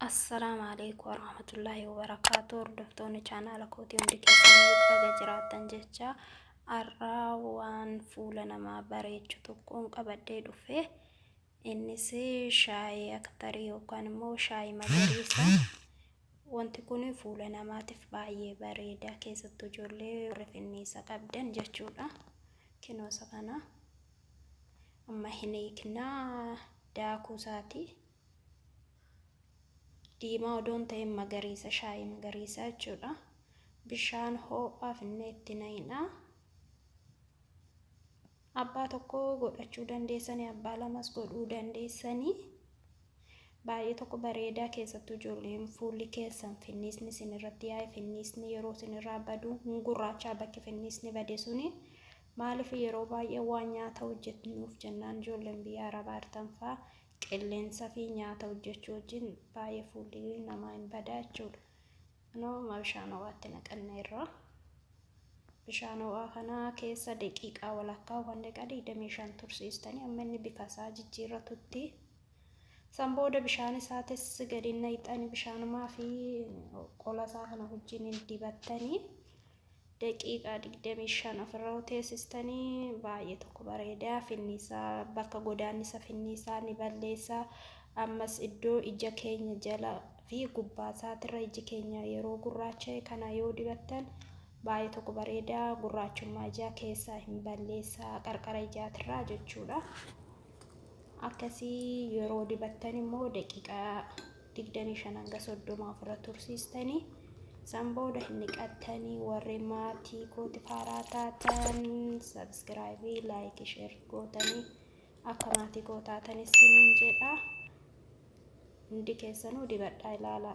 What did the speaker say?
Assalamu alaikum warahmatullahi wabarakatuh. Hordoftoonni chaanaala kootii hundi keessanii baga jiraattan jecha har'aa waan fuula namaa bareechu tokkoon qabadhee dhufe. Innis shaayii aktarii yookaan immoo shaayii magariisa. Wanti kun fuula namaatiif baay'ee bareeda, keessattuu ijoollee rifeensa qabdan jechuudha. Kinoosa kana amma hin hiiknaa daakuu isaati. Diimaa odoon ta'e magariisa, shaayii magariisa jechuudha. Bishaan ho'aa finne itti naqna. Abbaa tokko godhachuu dandeessanii, abbaa lamas godhuu dandeessanii. Baay'ee tokko bareedaa, keessattuu ijoolleen fuulli keessan finnisni isin irratti yaa'e, finnisni yeroo isin irraa badu gurraachaa bakki finnisni bade suni maaliif yeroo baay'ee waan nyaata hojjennuuf jennaan ijoolleen biyya Arabaa artan fa'aa qilleensa fi nyaata hojjechuu wajjin baay'ee fuulli namaa hin badaa jechuudha. Bishaan ho'aatti naqanneerra. Bishaan ho'aa kana keessa daqiiqaa walakkaa waan daqiiqaa 25 tursiistanii amma inni bifa isaa jijjiirratutti. San booda bishaan isaatis gadi naqxanii bishaanumaa fi qola isaa kana wajjin dibattanii daqiiqaa 25 ofirra teessistanii baay'ee tokko bareedaa. Finnisaa bakka godaannisa finnisaa ni balleessa. Ammas iddoo ija keenya jala fi gubbaa isaatirra iji keenya yeroo gurraacha'e kana yoo dibattan baay'ee tokko bareedaa. Gurraachummaa ijaa keessaa hin balleessa, qarqara ijaatirraa jechuudha. Akkasii yeroo dibattan immoo daqiiqaa 25 hanga 30 ofirra tursiistanii san booda hin dhiqattanii. Warri maatii kooti faaraa taatan subscribe, like, share gootanii akka maatii koo taatan isiniin jedha. Hundi keessanuu dibadhaa ilaalaa.